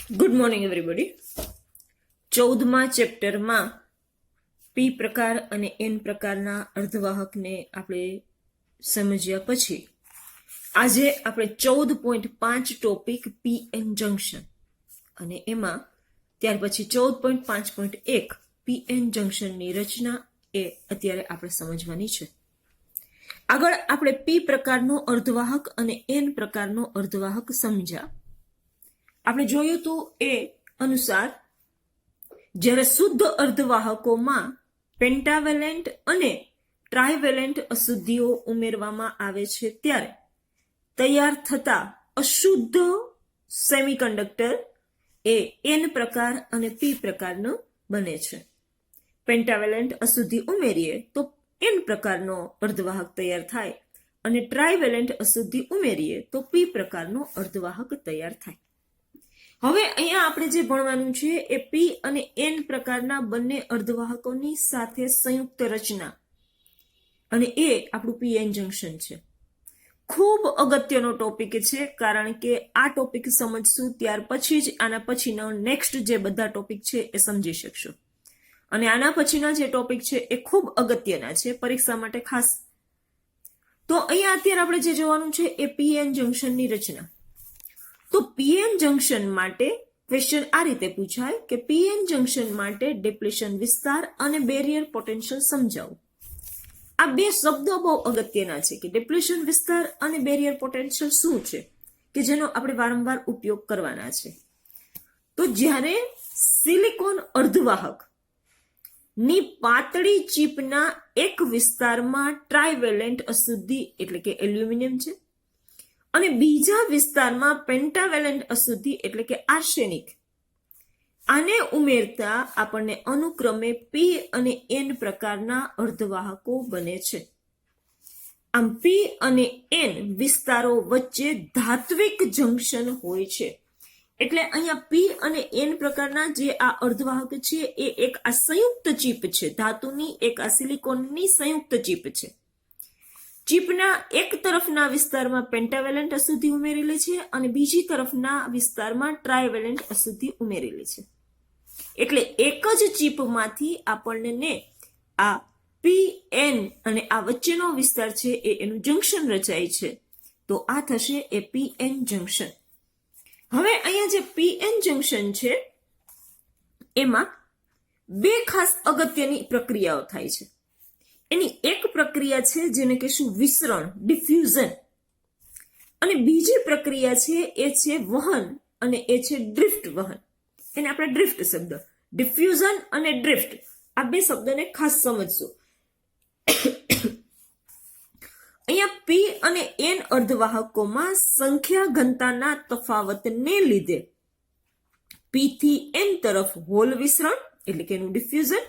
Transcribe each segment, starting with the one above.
Good morning everybody. 14મા ચેપ્ટરમાં P પ્રકાર અને એન પ્રકારના અર્ધવાહકને આપણે સમજ્યા પછી આજે આપણે 14.5 ટોપિક પી એન જંક્શન અને એમાં ત્યાર પછી 14.5.1 પી એન જંક્શનની રચના એ અત્યારે આપણે સમજવાની છે. આગળ આપણે પી પ્રકારનો અર્ધવાહક અને એન પ્રકારનો અર્ધવાહક સમજ્યા. આપણે જોયું તો એ અનુસાર જ્યારે શુદ્ધ અર્ધવાહકોમાં પેન્ટાવેલેન્ટ અને ટ્રાયવેલેન્ટ અશુદ્ધિઓ ઉમેરવામાં આવે છે ત્યારે તૈયાર થતા અશુદ્ધ સેમિકન્ડક્ટર એ એન પ્રકાર અને પી પ્રકારનો બને છે. પેન્ટાવેલેન્ટ અશુદ્ધિ ઉમેરીએ તો એન પ્રકારનો અર્ધવાહક તૈયાર થાય અને ટ્રાયવેલેન્ટ અશુદ્ધિ ઉમેરીએ તો પી પ્રકારનો અર્ધવાહક તૈયાર થાય. હવે અહીંયા આપણે જે ભણવાનું છે એ પી અને એન પ્રકારના બંને અર્ધવાહકોની સાથે સંયુક્ત રચના અને એ આપણું પી એન જંક્શન છે. ખૂબ અગત્યનો ટોપિક છે કારણ કે આ ટોપિક સમજશું ત્યાર પછી જ આના પછીના નેક્સ્ટ જે બધા ટોપિક છે એ સમજી શકશો અને આના પછીના જે ટોપિક છે એ ખૂબ અગત્યના છે પરીક્ષા માટે ખાસ. તો અહીંયા અત્યારે આપણે જે જોવાનું છે એ પી એન જંક્શનની રચના. તો પીએન જંક્શન માટે ક્વેશ્ચન આ રીતે પૂછાય કે પીએન જંક્શન માટે ડિપ્લેશન વિસ્તાર અને બેરિયર પોટેન્શિયલ સમજાવો. આ બે શબ્દો બહુ અગત્યના છે કે ડિપ્લેશન વિસ્તાર અને બેરિયર પોટેન્શિયલ શું છે કે જેનો આપણે વારંવાર ઉપયોગ કરવાના છે. તો જ્યારે સિલિકોન અર્ધવાહક ની પાતળી ચીપના એક વિસ્તારમાં ટ્રાયવેલેન્ટ અશુદ્ધિ એટલે કે એલ્યુમિનિયમ છે અને બીજા વિસ્તારમાં પેન્ટાવેલેન્ટ અશુદ્ધિ એટલે કે આર્સેનિક, આને ઉમેરતા આપણને અનુક્રમે પી અને એન પ્રકારના અર્ધવાહકો બને છે. આમ પી અને એન વિસ્તારો વચ્ચે ધાત્વિક જંક્શન હોય છે. એટલે અહીંયા પી અને એન પ્રકારના જે આ અર્ધવાહક છે એ એક આ સંયુક્ત ચીપ છે, ધાતુની એક આ સિલિકોનની સંયુક્ત ચીપ છે. ચીપના એક તરફના વિસ્તારમાં પેન્ટાવેલેન્ટ અશુદ્ધિ ઉમેરેલી છે અને બીજી તરફના વિસ્તારમાં ટ્રાયવેલેન્ટ અશુદ્ધિ ઉમેરેલી છે. એટલે એક જ ચીપમાંથી આપણને આ પી એન અને આ વચ્ચેનો વિસ્તાર છે એ એનું જંક્શન રચાય છે. તો આ થશે એ પી એન જંક્શન. હવે અહીંયા જે પી એન જંક્શન છે એમાં બે ખાસ અગત્યની પ્રક્રિયાઓ થાય છે. એની એક પ્રક્રિયા છે જેને કહેશું વિસરણ, ડિફ્યુઝન, અને બીજી પ્રક્રિયા છે એ છે વહન અને એ છે ડ્રિફ્ટ વહન. એને આપણે ડ્રિફ્ટ શબ્દ, ડિફ્યુઝન અને ડ્રિફ્ટ, આ બે શબ્દને ખાસ સમજશું. અહીંયા પી અને એન અર્ધવાહકોમાં સંખ્યા ઘનતાના તફાવતને લીધે પી થી એન તરફ હોલ વિસરણ એટલે કે એનું ડિફ્યુઝન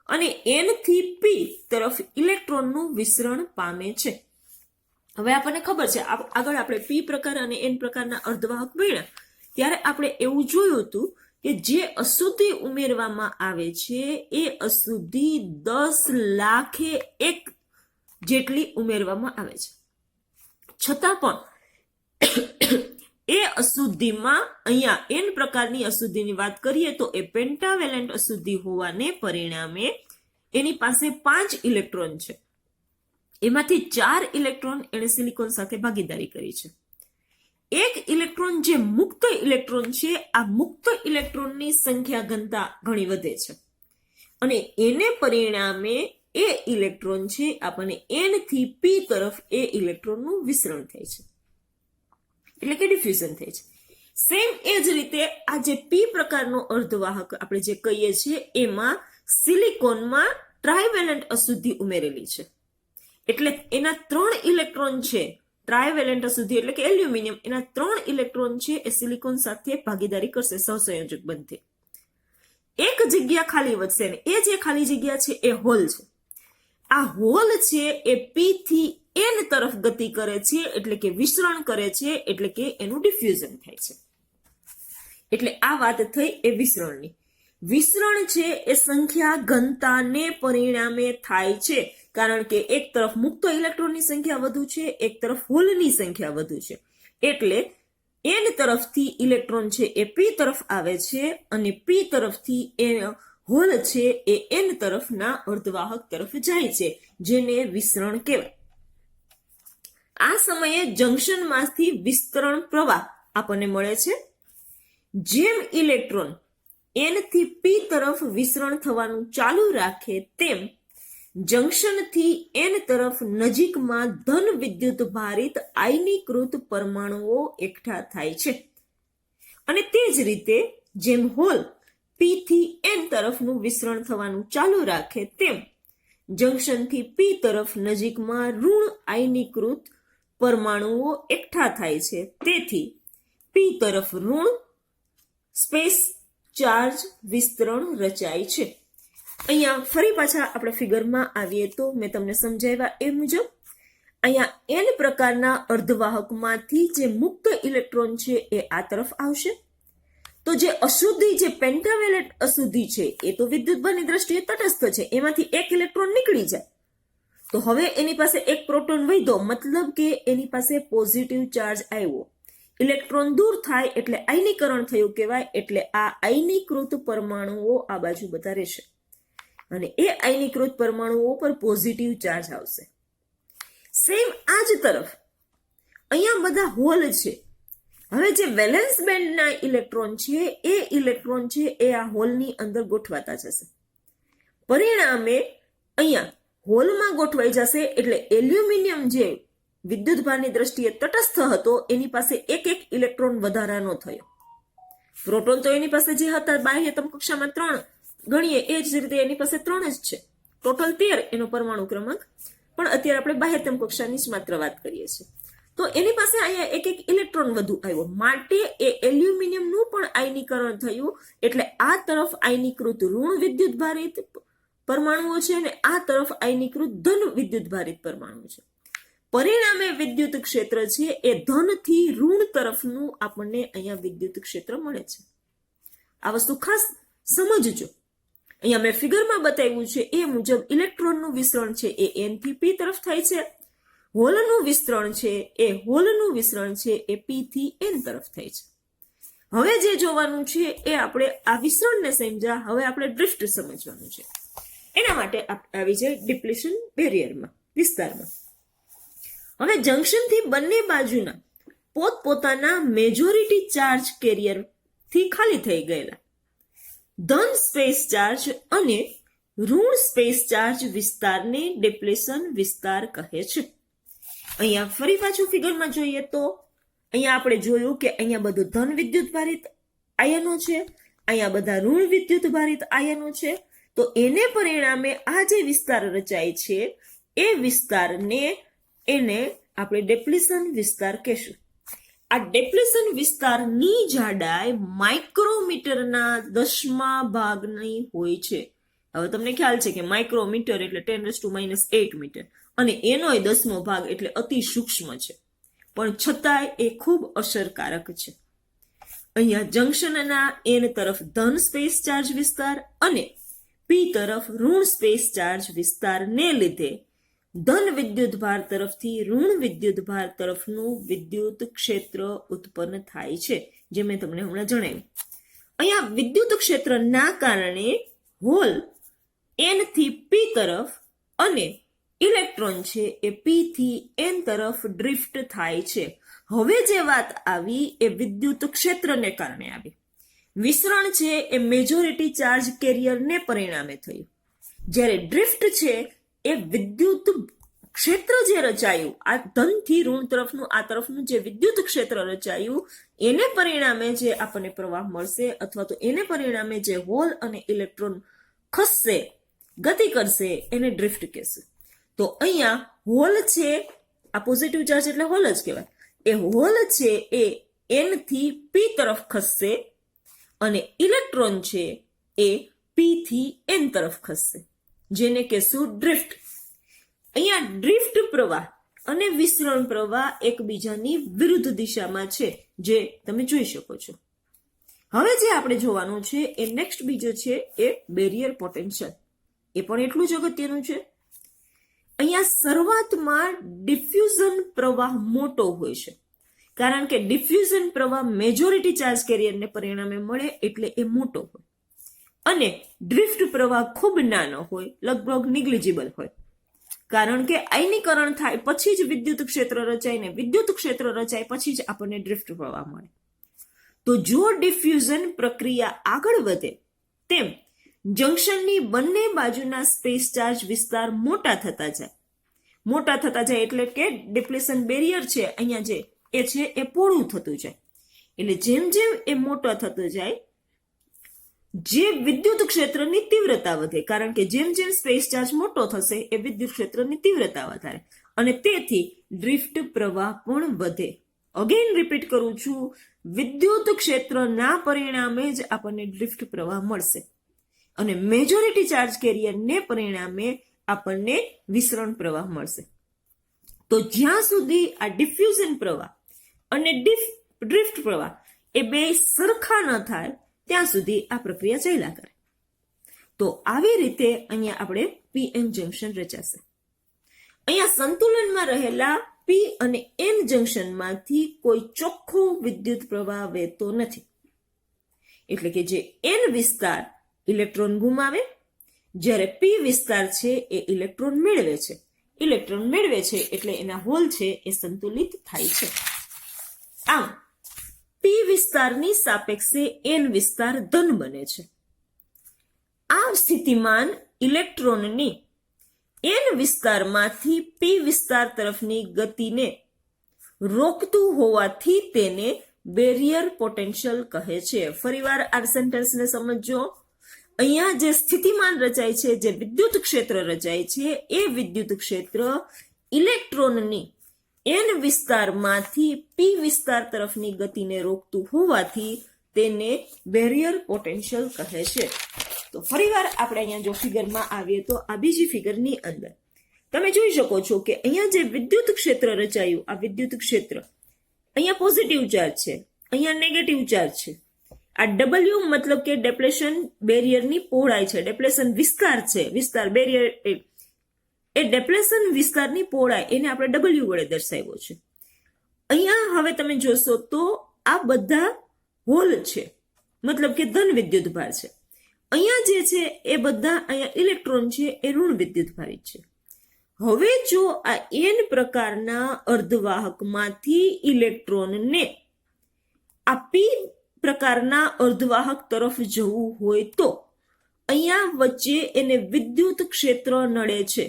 અને એન થી પી તરફ ઇલેક્ટ્રોનનું વિસરણ પામે છે. હવે આપણને ખબર છે આગળ આપણે પી પ્રકાર અને એન પ્રકારના અર્ધવાહક ભણ્યા ત્યારે આપણે એવું જોયું હતું કે જે અશુદ્ધિ ઉમેરવામાં આવે છે એ અશુદ્ધિ 10 લાખે 1 જેટલી ઉમેરવામાં આવે છે. છતાં પણ એ અશુદ્ધિમાં અહીંયા એન પ્રકારની અશુદ્ધિની વાત કરીએ તો એ પેન્ટાવેલેન્ટ અશુદ્ધિ હોવાને પરિણામે એની પાસે 5 ઇલેક્ટ્રોન છે. એમાંથી 4 ઇલેક્ટ્રોન એને સિલિકોન સાથે ભાગીદારી કરી છે. એક ઇલેક્ટ્રોન જે મુક્ત ઇલેક્ટ્રોન છે, આ મુક્ત ઇલેક્ટ્રોનની સંખ્યા ઘનતા ઘણી વધે છે અને એને પરિણામે એ ઇલેક્ટ્રોન છે આપણને એન થી પી તરફ એ ઇલેક્ટ્રોનનું વિસરણ થાય છે એટલે કે ડિફ્યુઝન થાય છે. સેમ એ જ રીતે આ જે પી પ્રકારનો અર્ધવાહક આપણે જે કહીએ છીએ એમાં સિલિકોનમાં ટ્રાયવેલેન્ટ અશુદ્ધિ ઉમેરેલી છે. એટલે એના 3 ઇલેક્ટ્રોન છે, ટ્રાયવેલેન્ટ અશુદ્ધિ એટલે કે એલ્યુમિનિયમ, એના 3 ઇલેક્ટ્રોન છે એ સિલિકોન સાથે ભાગીદારી કરશે, સહસંયોજક બનશે. એક જગ્યા ખાલી વધશે ને એ જે ખાલી જગ્યા છે એ હોલ છે. આ હોલ છે એ પી થી એન તરફ ગતિ કરે છે એટલે કે વિસરણ કરે છે એટલે કે એનું ડિફ્યુઝન થાય છે. એટલે આ વાત થઈ એ વિસરણની. વિસરણ છે એ સંખ્યા ઘનતાને પરિણામે થાય છે કારણ કે એક તરફ મુક્ત ઇલેક્ટ્રોનની સંખ્યા વધુ છે, એક તરફ હોલની સંખ્યા વધુ છે. એટલે એન તરફથી ઇલેક્ટ્રોન છે એ પી તરફ આવે છે અને પી તરફથી એ હોલ છે એ એન તરફના અર્ધવાહક તરફ જાય છે, જેને વિસ્તરણ કહેવાય. આ સમયે જંક્શનમાંથી વિસ્તરણ પ્રવાહ આપણને મળે છે. જેમ ઇલેક્ટ્રોન એન થી પી તરફ વિસ્તરણ થવાનું ચાલુ રાખે તેમ જંક્શનથી એન તરફ નજીકમાં ધન વિદ્યુત ભારિત આયનીકૃત પરમાણુઓ એકઠા થાય છે. અને તે જ રીતે જેમ હોલ પી થી એન તરફનું વિસ્તરણ થવાનું ચાલુ રાખે તેમ જંક્શનથી પી તરફ નજીકમાં ઋણ આયનીકૃત પરમાણુઓ એકઠા થાય છે. તેથી પી તરફ ઋણ સ્પેસ ચાર્જ વિસ્તરણ રચાય છે. અહીંયા ફરી પાછા આપણે ફિગરમાં આવીએ તો મેં તમને સમજાવ્યા એ મુજબ અહીંયા એન પ્રકારના અર્ધવાહકમાંથી જે મુક્ત ઇલેક્ટ્રોન છે એ આ તરફ આવશે. તો જે અશુદ્ધિ, જે પેન્ટાવેલેન્ટ અશુદ્ધિ છે એ તો વિદ્યુતભારની દ્રષ્ટિએ તટસ્થ છે, એમાંથી એક ઇલેક્ટ્રોન નીકળી જાય તો હવે એની પાસે એક પ્રોટોન વધ્યો, મતલબ કે એની પાસે પોઝિટિવ ચાર્જ આવ્યો. ઇલેક્ટ્રોન દૂર થાય એટલે આયનીકરણ થયું કહેવાય. એટલે આ આયનીકૃત પરમાણુઓ આ બાજુ બધા રહેશે અને એ આયનીકૃત પરમાણુઓ પર પોઝિટિવ ચાર્જ આવશે. સેમ આ જ તરફ અહીંયા બધા હોલ છે. હવે જે વેલેન્સ બેન્ડના ઇલેક્ટ્રોન છે એ આ હોલની અંદર ગોઠવાતા જશે. પરિણામે અહીંયા હોલમાં ગોઠવાઈ જશે એટલે એલ્યુમિનિયમ જે વિદ્યુતભારની દ્રષ્ટિએ તટસ્થ હતો એની પાસે એક એક ઇલેક્ટ્રોન વધારાનો થયો. પ્રોટોન તો એની પાસે જે હતા બાહ્યતમ કક્ષામાં 3 ગણીએ એ જ રીતે એની પાસે 3 જ છે. ટોટલ 13 એનો પરમાણુ ક્રમાંક, પણ અત્યારે આપણે બાહ્યતમ કક્ષાની જ માત્ર વાત કરીએ છીએ. તો એની પાસે અહીંયા એક એક ઇલેક્ટ્રોન વધુ આવ્યો, માટે એ એલ્યુમિનિયમનું પણ આયનીકરણ થયું. એટલે આ તરફ આયનીકૃત ઋણ વિદ્યુત ભારિત પરમાણુઓ છે અને આ તરફ આયનીકૃત ધન વિદ્યુત ભારિત પરમાણુ છે. પરિણામે વિદ્યુત ક્ષેત્ર છે એ ધન થી ઋણ તરફનું આપણને અહીંયા વિદ્યુત ક્ષેત્ર મળે છે. આ વસ્તુ ખાસ સમજજો. અહીંયા મેં ફિગરમાં બતાવ્યું છે એ મુજબ ઇલેક્ટ્રોનનું વિસ્તરણ છે એ એન થી પી તરફ થાય છે. હોલનું વિસ્તરણ છે એ પી થી એન તરફ થાય છે. હવે જે જોવાનું છે એ આપણે આ વિસ્તરણને સમજ્યા, હવે આપણે ડ્રિફ્ટ સમજવાનું છે. એના માટે આવી જાય ડિપ્લેશન બેરિયરમાં, વિસ્તારમાં. હવે જંક્શનથી બંને બાજુના પોતપોતાના મેજોરિટી ચાર્જ કેરિયર થી ખાલી થઈ ગયેલા ધન સ્પેસ ચાર્જ અને ઋણ સ્પેસ ચાર્જ વિસ્તારને ડિપ્લેશન વિસ્તાર કહે છે. અહીંયા ફરી પાછું ફિગરમાં જોઈએ તો અહીંયા આપણે જોયું કે અહીંયા બધું ધન વિદ્યુત ભારિત આયનો છે, અહીંયા બધા ઋણ વિદ્યુત ભારિત આયનો છે. તો એને પરિણામે આ જે વિસ્તાર રચાય છે એ વિસ્તારને એને આપણે ડેપ્લેશન વિસ્તાર કહેશું. આ ડેપ્લેશન વિસ્તારની જાડાઈ માઇક્રોમીટરના 10મા ભાગની હોય છે. હવે તમને ખ્યાલ છે કે માઇક્રોમીટર એટલે 10⁻⁸ મીટર અને એનોય 10મો ભાગ એટલે અતિ સૂક્ષ્મ છે, પણ છતાંય એ ખૂબ અસરકારક છે. અહીંયા જંક્શનના એન તરફ ધન સ્પેસ ચાર્જ વિસ્તાર અને પી તરફ ઋણ સ્પેસ ચાર્જ વિસ્તારને લીધે ધન વિદ્યુત ભાર તરફથી ઋણ વિદ્યુત ભાર તરફનું વિદ્યુત ક્ષેત્ર ઉત્પન્ન થાય છે, જે મેં તમને હમણાં જણાવ્યું. અહીંયા વિદ્યુત ક્ષેત્રના કારણે હોલ એન થી પી તરફ અને ઇલેક્ટ્રોન છે એ પી થી એન તરફ ડ્રિફ્ટ થાય છે. હવે જે વાત આવી એ વિદ્યુત ક્ષેત્રને કારણે આવી. વિસ્તરણ છે એ મેજોરિટી ચાર્જ કેરિયરને પરિણામે થયું, જ્યારે ડ્રિફ્ટ છે એ વિદ્યુત ક્ષેત્ર જે રચાયું, આ ધનથી ઋણ તરફનું આ તરફનું જે વિદ્યુત ક્ષેત્ર રચાયું એને પરિણામે જે આપણને પ્રવાહ મળશે અથવા તો એને પરિણામે જે હોલ અને ઇલેક્ટ્રોન ખસશે, ગતિ કરશે, એને ડ્રિફ્ટ કહેશે. તો અહીંયા હોલ છે, આ પોઝિટિવ ચાર્જ એટલે હોલ જ કહેવાય. એ હોલ છે એ એન થી પી તરફ ખસશે અને ઇલેક્ટ્રોન છે એ પી થી એન તરફ ખસશે, જેને કહેશું ડ્રિફ્ટ. અહીંયા ડ્રિફ્ટ પ્રવાહ અને વિસ્તરણ પ્રવાહ એકબીજાની વિરુદ્ધ દિશામાં છે, જે તમે જોઈ શકો છો. હવે જે આપણે જોવાનું છે એ નેક્સ્ટ બીજો છે એ બેરિયર પોટેન્શિયલ. એ પણ એટલું જ અગત્યનું છે. અહીંયા શરૂઆતમાં ડિફ્યુઝન પ્રવાહ મોટો હોય છે, કારણ કે ડિફ્યુઝન પ્રવાહ મેજોરિટી ચાર્જ કેરિયરને પરિણામે મળે એટલે એ મોટો હોય અને ડ્રિફ્ટ પ્રવાહ ખૂબ નાનો હોય, લગભગ નિગ્લિજિબલ હોય. કારણ કે આયનીકરણ થાય પછી જ વિદ્યુત ક્ષેત્ર રચાય ને વિદ્યુત ક્ષેત્ર રચાય પછી જ આપણને ડ્રિફ્ટ પ્રવાહ મળે. તો જો ડિફ્યુઝન પ્રક્રિયા આગળ વધે તેમ જંક્શનની બંને બાજુના સ્પેસ ચાર્જ વિસ્તાર મોટા થતા જાય એટલે કે ડિપ્લેશન બેરિયર છે અહીંયા જે એ છે એ પહોળું થતું જાય. એટલે જેમ જેમ એ મોટો થતો જાય જે વિદ્યુત ક્ષેત્રની તીવ્રતા વધે, કારણ કે જેમ જેમ સ્પેસ ચાર્જ મોટો થશે એ વિદ્યુત ક્ષેત્રની તીવ્રતા વધારે અને તેથી ડ્રિફ્ટ પ્રવાહ પણ વધે. અગેન રિપીટ કરું છું, વિદ્યુત ક્ષેત્રના પરિણામે જ આપણને ડ્રિફ્ટ પ્રવાહ મળશે અને મેજોરિટી ચાર્જ કેરિયરને પરિણામે આપણને વિસરણ પ્રવાહ મળશે. તો જ્યાં સુધી આ ડિફ્યુઝન પ્રવાહ અને ડ્રિફ્ટ પ્રવાહ એ બે સરખા ન થાય ત્યાં સુધી આ પ્રક્રિયા ચાલ્યા કરે. તો આવી રીતે અહીંયા આપણે પીએન જંક્શન રચાશે. અહીંયા સંતુલનમાં રહેલા પી અને એન જંક્શનમાંથી કોઈ ચોખ્ખો વિદ્યુત પ્રવાહ વહેતો નથી. એટલે કે જે એન વિસ્તાર ઇલેક્ટ્રોન ગુમાવે, જ્યારે પી વિસ્તાર છે એ ઇલેક્ટ્રોન મેળવે છે. ઇલેક્ટ્રોન મેળવે છે એટલે એના હોલ છે એ સંતુલિત થાય છે. આમ પી વિસ્તારની સાપેક્ષે એન વિસ્તાર ધન બને છે. આ સ્થિતિમાન ઇલેક્ટ્રોનની એન વિસ્તારમાંથી પી વિસ્તાર તરફની ગતિને રોકતું હોવાથી તેને બેરિયર પોટેન્શિયલ કહે છે. ફરીવાર આ સેન્ટેન્સને સમજો. અહીંયા જે સ્થિતિમાન રચાય છે, જે વિદ્યુત ક્ષેત્ર રચાય છે, એ વિદ્યુત ક્ષેત્ર ઇલેક્ટ્રોનની એન વિસ્તારમાંથી પી વિસ્તાર તરફની ગતિને રોકતું હોવાથી તેને બેરિયર પોટેન્શિયલ કહે છે. તો ફરીવાર આપણે અહીંયા જો ફિગરમાં આવીએ તો આ બીજી ફિગરની અંદર તમે જોઈ શકો છો કે અહીંયા જે વિદ્યુત ક્ષેત્ર રચાયું, આ વિદ્યુત ક્ષેત્ર અહીંયા પોઝિટિવ ચાર્જ છે, અહીંયા નેગેટિવ ચાર્જ છે. આ ડબલ્યુ મતલબ કે ડેપ્લેશન બેરિયરની પહોળાઈ છે, ડેપ્લેશન વિસ્તાર છે, વિસ્તાર બેરિયર એ ડેપ્લેશન વિસ્તારની પહોળાઈ એને આપણે ડબલ્યુ વડે દર્શાવ્યો છે. અહીંયા હવે તમે જોશો તો આ બધા હોલ છે, મતલબ કે ધન વિદ્યુત ભાર છે. અહીંયા જે છે એ બધા અહીંયા ઇલેક્ટ્રોન છે એ ઋણ વિદ્યુત ભારિત છે. હવે જો આ એન પ્રકારના અર્ધવાહકમાંથી ઇલેક્ટ્રોનને આ પી પ્રકારના અર્ધવાહક તરફ જવું હોય તો અહીંયા વચ્ચે એને વિદ્યુત ક્ષેત્ર નડે છે,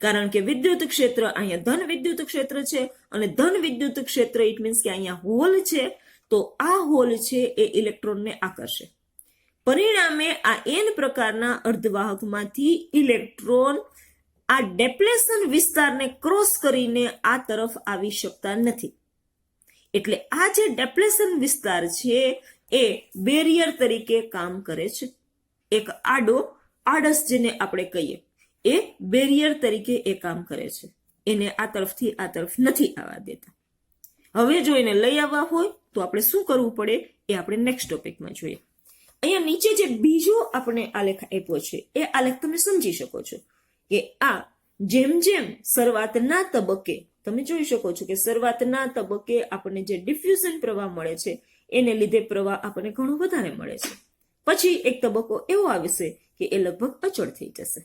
કારણ કે વિદ્યુત ક્ષેત્ર અહીંયા ધન વિદ્યુત ક્ષેત્ર છે અને ધન વિદ્યુત ક્ષેત્ર ઇટ મીન્સ કે અહીંયા હોલ છે. તો આ હોલ છે એ ઇલેક્ટ્રોનને આકર્ષે. પરિણામે આ એન પ્રકારના અર્ધવાહકમાંથી ઇલેક્ટ્રોન આ ડેપ્લેશન વિસ્તારને ક્રોસ કરીને આ તરફ આવી શકતા નથી. એટલે આ જે ડેપ્લેશન વિસ્તાર છે એ બેરિયર તરીકે કામ કરે છે. એક આડસ જેને આપણે કહીએ એ બેરિયર તરીકે એ કામ કરે છે. એને આ તરફથી આ તરફ નથી આવવા દેતા. હવે જો એને લઈ આવવા હોય તો આપણે શું કરવું પડે એ આપણે નેક્સ્ટ ટોપિકમાં જોઈએ. અહીંયા નીચે જે બીજો આપણે આલેખ આપ્યો છે એ આલેખ તમે સમજી શકો છો કે આ જેમ જેમ શરૂઆતના તબક્કે તમે જોઈ શકો છો કે શરૂઆતના તબક્કે આપણને જે ડિફ્યુઝન પ્રવાહ મળે છે એને લીધે પ્રવાહ આપણને ઘણો વધારે મળે છે. પછી એક તબક્કો એવો આવશે કે એ લગભગ અચળ થઈ જશે.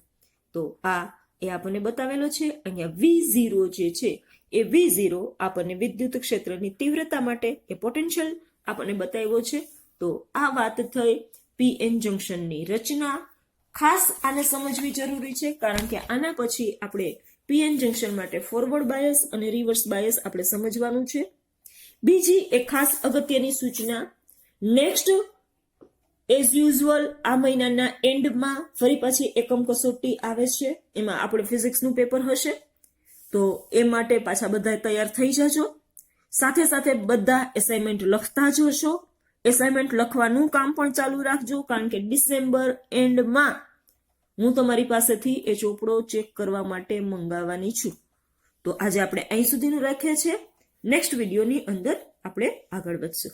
તો આ એ આપણને બતાવેલો છે. અહીંયા V0 જે છે એ V0 આપણને વિદ્યુત ક્ષેત્રની તીવ્રતા માટે એ પોટેન્શિયલ આપણને બતાવ્યો છે. તો આ વાત થઈ પીએન જંક્શનની રચના. ખાસ આને સમજવી જરૂરી છે કારણ કે આના પછી આપણે પીએન જંક્શન માટે ફોરવર્ડ બાયસ અને રિવર્સ બાયસ આપણે સમજવાનું છે. બીજી એક ખાસ અગત્યની સૂચના, નેક્સ્ટ એઝ યુઝ્યુઅલ આ મહિનાના એન્ડમાં ફરી પાછી એકમ કસોટી આવે છે. એમાં આપણે ફિઝિક્સનું પેપર હશે. તો એ માટે પાછા બધા તૈયાર થઈ જજો. સાથે સાથે બધા એસાઇનમેન્ટ લખતા જશો. એસાઇનમેન્ટ લખવાનું કામ પણ ચાલુ રાખજો કારણ કે ડિસેમ્બર એન્ડમાં હું તમારી પાસેથી એ ચોપડો ચેક કરવા માટે મંગાવવાની છું. તો આજે આપણે અહીં સુધીનું રાખીએ છીએ. નેક્સ્ટ વિડીયોની અંદર આપણે આગળ વધશું.